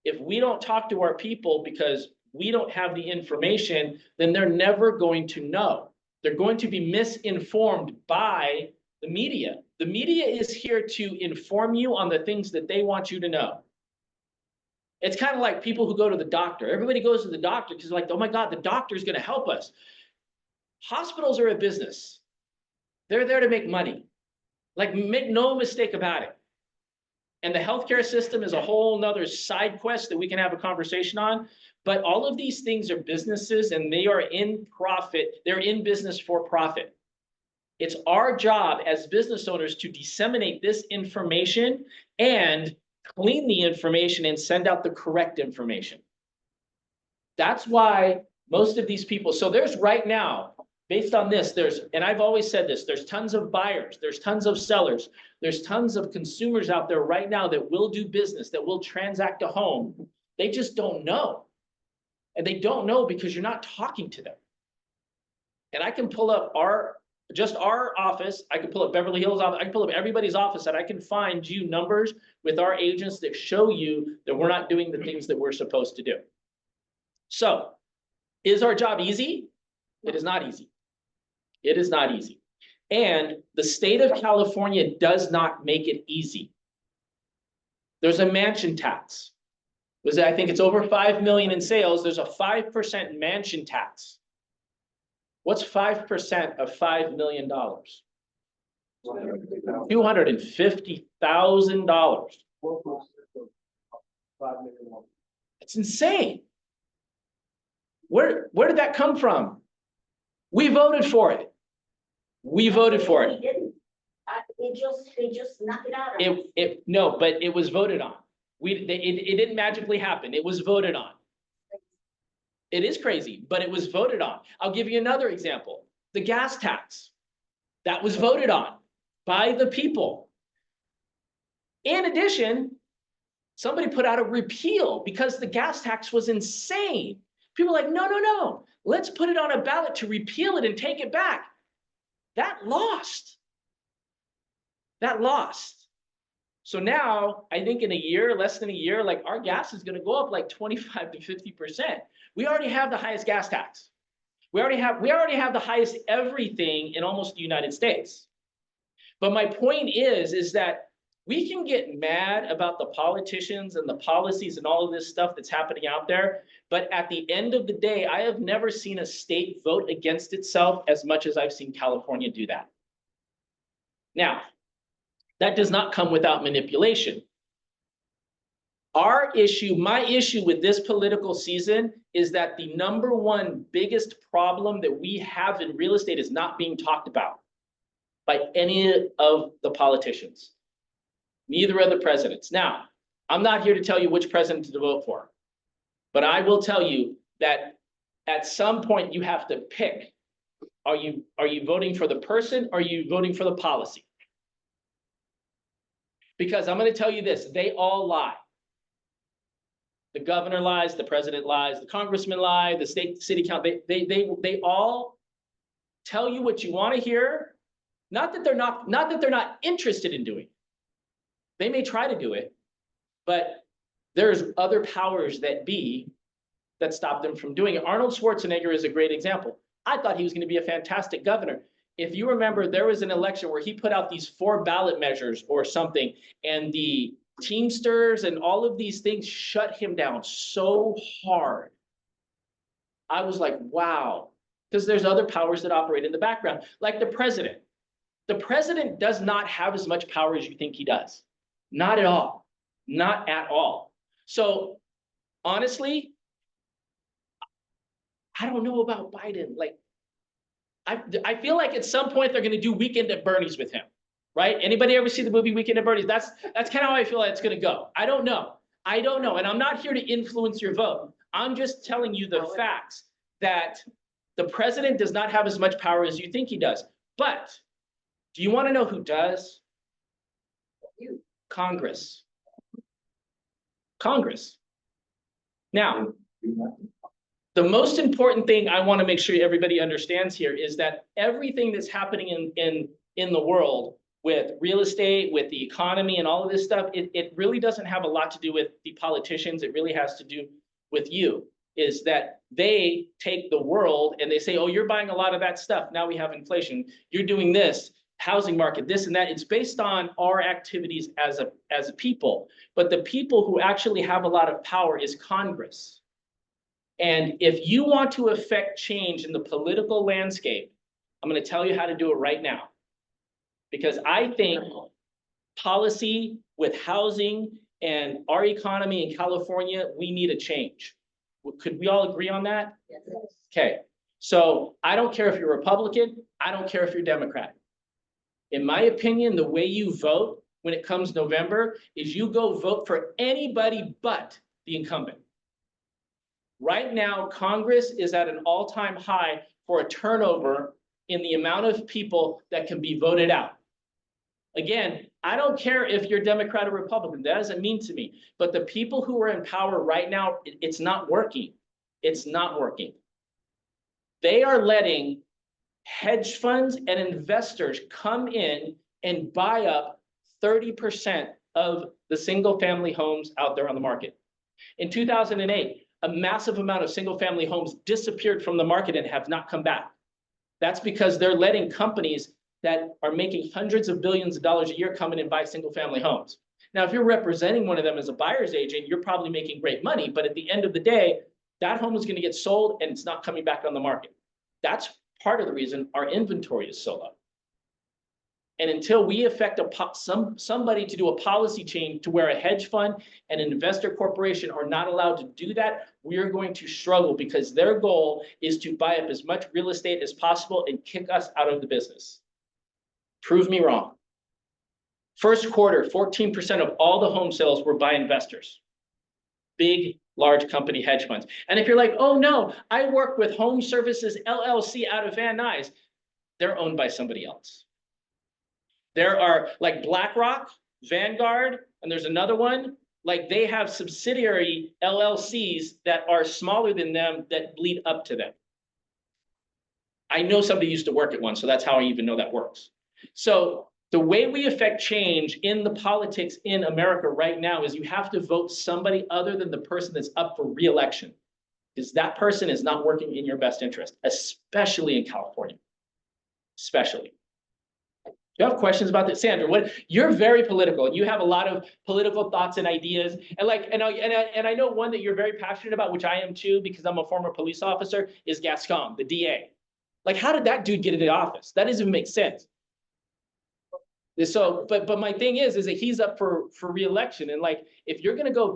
if we don't talk to our people because we don't have the information, then they're never going to know. They're going to be misinformed by the media. The media is here to inform you on the things that they want you to know. It's kind of like people who go to the doctor. Everybody goes to the doctor because like, oh my God, the doctor is going to help us. Hospitals are a business. They're there to make money. Like, make no mistake about it. And the healthcare system is a whole nother side quest that we can have a conversation on. But all of these things are businesses and they are in profit. They're in business for profit. It's our job as business owners to disseminate this information and clean the information and send out the correct information. That's why most of these people, so there's right now, based on this, and I've always said this, there's tons of buyers, there's tons of sellers, there's tons of consumers out there right now that will do business, that will transact a home. They just don't know. And they don't know because you're not talking to them. And I can pull up our office, I can pull up Beverly Hills office, I can pull up everybody's office, and I can find you numbers with our agents that show you that we're not doing the things that we're supposed to do. So, is our job easy? It is not easy. It is not easy. And the state of California does not make it easy. There's a mansion tax. I think it's over 5 million in sales. There's a 5% mansion tax. What's 5% of $5 million? $250,000. It's insane. Where did that come from? We voted for it. We voted for it. They just knocked it out. No, but it was voted on. It didn't magically happen. It was voted on. It is crazy, but it was voted on. I'll give you another example. The gas tax. That was voted on by the people. In addition, somebody put out a repeal because the gas tax was insane. People are like, no. Let's put it on a ballot to repeal it and take it back. That lost. So now, I think in a year, less than a year, like our gas is going to go up like 25 to 50%. We already have the highest gas tax. We already have the highest everything in almost the United States. But my point is that we can get mad about the politicians and the policies and all of this stuff that's happening out there. But at the end of the day, I have never seen a state vote against itself as much as I've seen California do that. Now, that does not come without manipulation. Our issue, my issue with this political season is that the number one biggest problem that we have in real estate is not being talked about by any of the politicians. Neither of the presidents. Now, I'm not here to tell you which president to vote for, but I will tell you that at some point you have to pick. Are you voting for the person or are you voting for the policy? Because I'm going to tell you this, they all lie. The governor lies, the president lies, the congressman lie, the city council, they all tell you what you want to hear. Not that they're not interested in doing it. They may try to do it, but there's other powers that be that stop them from doing it. Arnold Schwarzenegger is a great example. I thought he was going to be a fantastic governor. If you remember, there was an election where he put out these 4 ballot measures or something, and the Teamsters and all of these things shut him down so hard. I was like, wow, because there's other powers that operate in the background, like the president. The president does not have as much power as you think he does. Not at all. Not at all. So honestly, I don't know about Biden. Like, I feel like at some point they're going to do Weekend at Bernie's with him. Right? Anybody ever see the movie Weekend at Bernie's? That's kind of how I feel like it's going to go. I don't know. And I'm not here to influence your vote. I'm just telling you the facts that the president does not have as much power as you think he does. But do you want to know who does? Congress. Congress. Now, the most important thing I want to make sure everybody understands here is that everything that's happening in the world with real estate, with the economy and all of this stuff, it really doesn't have a lot to do with the politicians. It really has to do with you, is that they take the world and they say, oh, you're buying a lot of that stuff. Now we have inflation. You're doing this, housing market, this and that. It's based on our activities as a people. But the people who actually have a lot of power is Congress. And if you want to affect change in the political landscape, I'm going to tell you how to do it right now. Because I think policy with housing and our economy in California, we need a change. Could we all agree on that? Yes. Okay, so I don't care if you're Republican, I don't care if you're Democrat. In my opinion, the way you vote when it comes November is you go vote for anybody but the incumbent. Right now, Congress is at an all-time high for a turnover in the amount of people that can be voted out. Again, I don't care if you're Democrat or Republican, that doesn't mean to me. But the people who are in power right now, it's not working. It's not working. They are letting hedge funds and investors come in and buy up 30% of the single family homes out there on the market. In 2008, a massive amount of single family homes disappeared from the market and have not come back. That's because they're letting companies that are making hundreds of billions of dollars a year come in and buy single family homes. Now, if you're representing one of them as a buyer's agent, you're probably making great money, but at the end of the day, that home is going to get sold and it's not coming back on the market. That's part of the reason our inventory is so low. And until we affect somebody to do a policy change to where a hedge fund and an investor corporation are not allowed to do that, we are going to struggle because their goal is to buy up as much real estate as possible and kick us out of the business. Prove me wrong. First quarter, 14% of all the home sales were by investors. Big, large company hedge funds. And if you're like, oh no, I work with Home Services LLC out of Van Nuys, they're owned by somebody else. There are like BlackRock, Vanguard, and there's another one, like they have subsidiary LLCs that are smaller than them that lead up to them. I know somebody used to work at one, so that's how I even know that works. So the way we affect change in the politics in America right now is you have to vote somebody other than the person that's up for re-election, because that person is not working in your best interest, especially in California, especially. Do you have questions about this? Sandra, you're very political and you have a lot of political thoughts and ideas. And I know one that you're very passionate about, which I am too, because I'm a former police officer, is Gascon, the DA. Like, how did that dude get into office? That doesn't even make sense. So, but my thing is that he's up for reelection, and like, if you're gonna go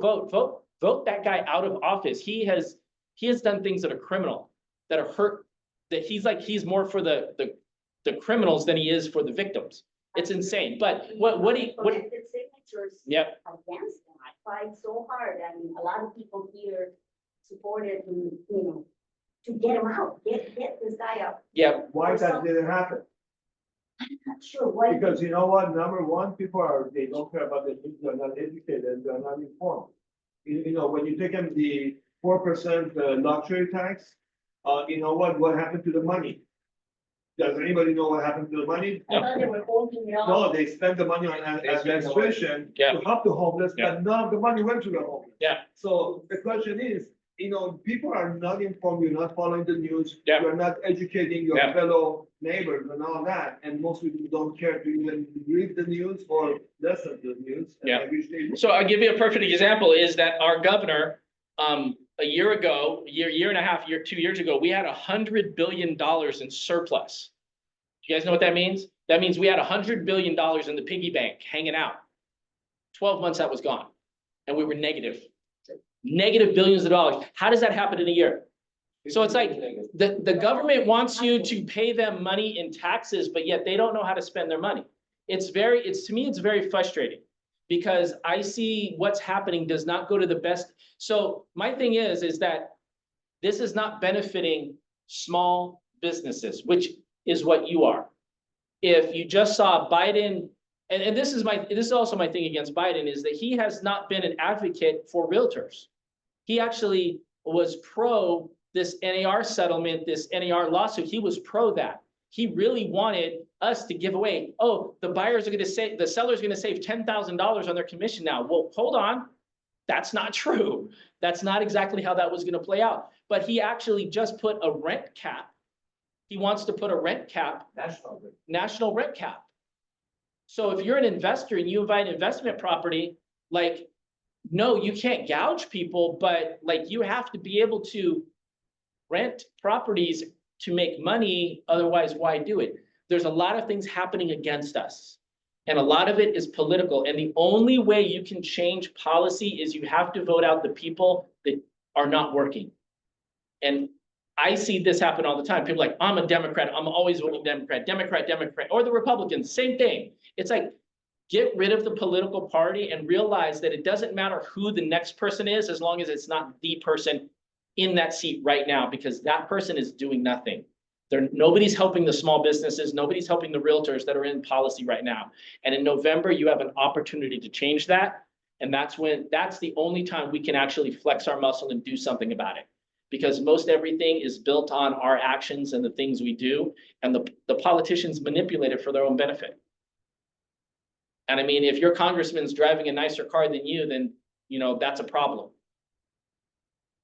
vote that guy out of office. He has done things that are criminal, that are hurt, that he's more for the criminals than he is for the victims. It's insane, but what Collected signatures yep, against them. I tried so hard, and a lot of people here supported, to get him out, get this guy out. yep, Why that didn't happen? I'm not sure why. Because you know what, number one, they don't care about the news, they're not educated, they're not informed. You know, when you take them the 4% luxury tax, you know what happened to the money? Does anybody know what happened to the money? I thought they were holding it off. No, they spent the money on administration Yeah. to help the homeless, Yeah. but none of the money went to the homeless. Yeah. So the question is, people are not informed, you're not following the news. Yeah. You're not educating your Yeah. fellow neighbors and all that, and most people don't care to even read the news or listen to the news. And Yeah. I wish they would. So I'll give you a perfect example is that our governor, a year ago, year and a half, 2 years ago, we had $100 billion in surplus. Do you guys know what that means? That means we had $100 billion in the piggy bank hanging out. 12 months that was gone, and we were negative billions of dollars. How does that happen in a year? So it's like the government wants you to pay them money in taxes, but yet they don't know how to spend their money. To me, it's very frustrating because I see what's happening does not go to the best. So my thing is that this is not benefiting small businesses, which is what you are. If you just saw Biden, and this is also my thing against Biden, is that he has not been an advocate for realtors. He actually was pro this NAR settlement, this NAR lawsuit. He was pro that. He really wanted us to give away, the sellers are gonna save $10,000 on their commission now. Well, hold on. That's not true. That's not exactly how that was gonna play out. But he actually just put a rent cap. He wants to put a rent cap, national rent cap. So if you're an investor and you buy an investment property, like, no, you can't gouge people, but like you have to be able to rent properties to make money. Otherwise, why do it? There's a lot of things happening against us. And a lot of it is political. And the only way you can change policy is you have to vote out the people that are not working. And I see this happen all the time. People are like, I'm a Democrat. I'm always voting Democrat, or the Republicans, same thing. It's like, get rid of the political party and realize that it doesn't matter who the next person is, as long as it's not the person in that seat right now, because that person is doing nothing. Nobody's helping the small businesses. Nobody's helping the realtors that are in policy right now. And in November, you have an opportunity to change that. And that's the only time we can actually flex our muscle and do something about it. Because most everything is built on our actions and the things we do. And the politicians manipulate it for their own benefit. And I mean, if your congressman's driving a nicer car than you, then, that's a problem.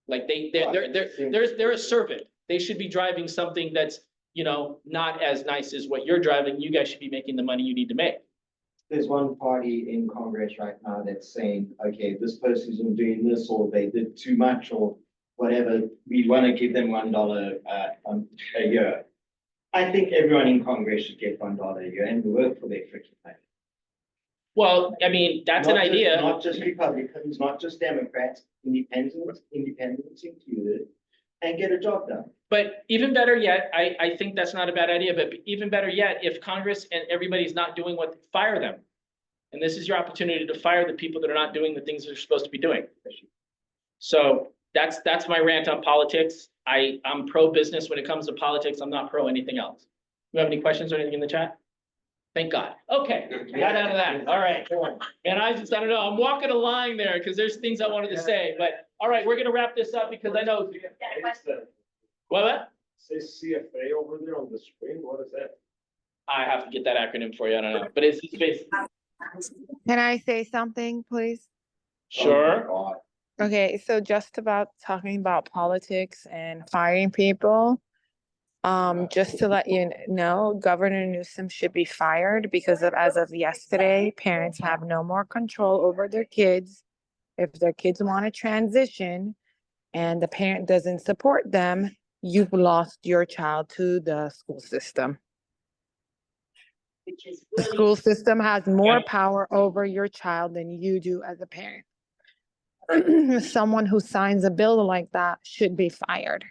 Like they're a servant. They should be driving something that's, not as nice as what you're driving. You guys should be making the money you need to make. There's one party in Congress right now that's saying, okay, this person isn't doing this, or they did too much, or whatever. We want to give them $1 a year. I think everyone in Congress should get $1 a year and work for their freaking money. Well, I mean, that's an idea. Not just Republicans, not just Democrats, independents included, and get a job done. But even better yet, I think that's not a bad idea, but even better yet, if Congress and everybody's not doing fire them. And this is your opportunity to fire the people that are not doing the things they're supposed to be doing. So that's my rant on politics. I'm pro-business when it comes to politics. I'm not pro anything else. You have any questions or anything in the chat? Thank God. Okay, got out of that. All right. And I don't know, I'm walking a line there because there's things I wanted to say, but all right, we're gonna wrap this up because I know. What? Says CFA over there on the screen, what is that? I have to get that acronym for you. I don't know, but it's basically. Can I say something, please? Sure. Okay, so just about talking about politics and firing people. Just to let you know, Governor Newsom should be fired because as of yesterday, parents have no more control over their kids. If their kids want to transition and the parent doesn't support them, you've lost your child to the school system. which is The really. school system has more Yeah. power over your child than you do as a parent. Someone who signs a bill like that should be fired.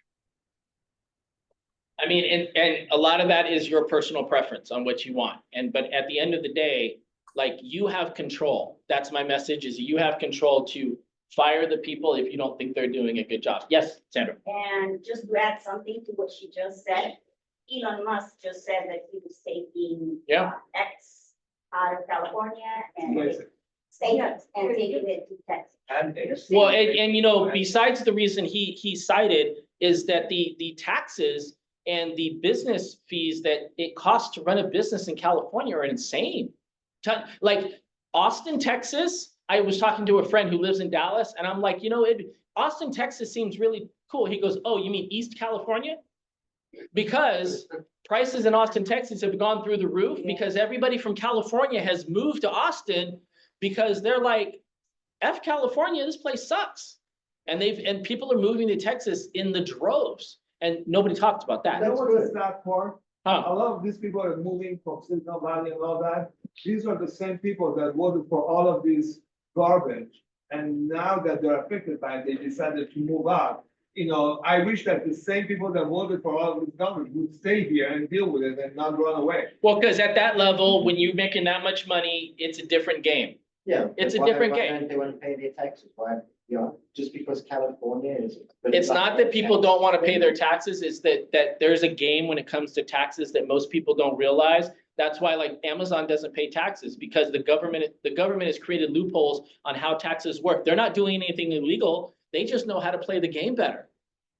I mean, and a lot of that is your personal preference on what you want. But at the end of the day, like, you have control. That's my message, is you have control to fire the people if you don't think they're doing a good job. Yes, Sandra? And just to add something to what she just said, Elon Musk just said that he was taking Yeah. X out of California and Yes. taking it to Texas. And Well, and you know, besides the reason he cited is that the taxes and the business fees that it costs to run a business in California are insane. Like Austin, Texas, I was talking to a friend who lives in Dallas, and I'm like, you know, Austin, Texas seems really cool. He goes, oh, you mean East California? Because prices in Austin, Texas have gone through the roof because everybody from California has moved to Austin because they're like, F California, this place sucks. And people are moving to Texas in the droves, and nobody talks about that. that was the sad part. Huh. A lot of these people are moving from Silicon Valley and all that. These are the same people that voted for all of this garbage. And now that they're affected by it, they decided to move out. You know, I wish that the same people that voted for all of this garbage would stay here and deal with it and not run away. Well, because at that level, when you're making that much money, it's a different game. Yeah. It's but a why- different why game. don't they want to pay their taxes? Why, you know, just because California is. It's not that people don't want to pay their taxes, it's that there's a game when it comes to taxes that most people don't realize. That's why, like, Amazon doesn't pay taxes, because the government has created loopholes on how taxes work. They're not doing anything illegal, they just know how to play the game better.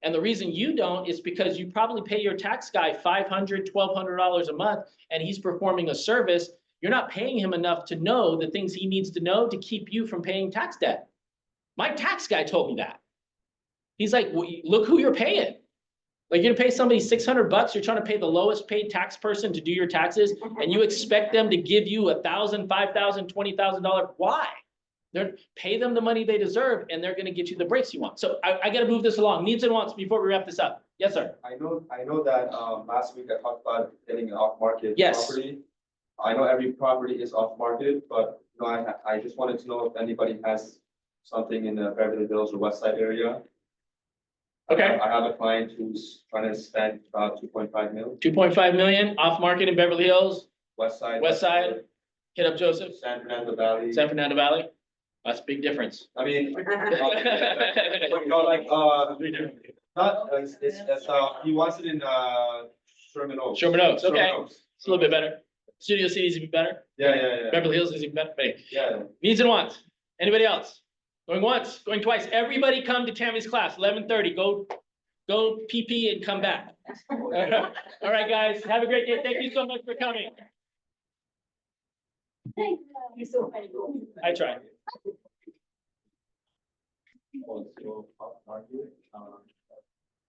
And the reason you don't is because you probably pay your tax guy $500, $1,200 a month, and he's performing a service. You're not paying him enough to know the things he needs to know to keep you from paying tax debt. My tax guy told me that. He's like, well, look who you're paying. Like, you're gonna pay somebody $600, you're trying to pay the lowest paid tax person to do your taxes, and you expect them to give you $1,000, $5,000, $20,000. Why? Pay them the money they deserve, and they're gonna get you the breaks you want. So I gotta move this along. Needs and wants before we wrap this up. Yes, sir. I know that, last week I talked about getting an off-market Yes. property. I know every property is off-market, but, you know, I just wanted to know if anybody has something in the Beverly Hills or Westside area. Okay. I have a client who's trying to spend about 2.5 million, 2.5 million off market in Beverly Hills, Westside. hit up Joseph, San Fernando Valley. San Fernando Valley. That's a big difference. I mean, you know, like, not, he wants it in, Sherman Oaks. Sherman Oaks, okay. Sherman Oaks. It's a little bit better. Studio City is even better. Yeah. Beverly Hills is even better. But anyway, Yeah. needs and wants. Anybody else? Going once, going twice. Everybody come to Tammy's class, 11:30. Go PP and come back. All right, guys. Have a great day. Thank you so much for coming. You're so funny. I try. Also, off-market,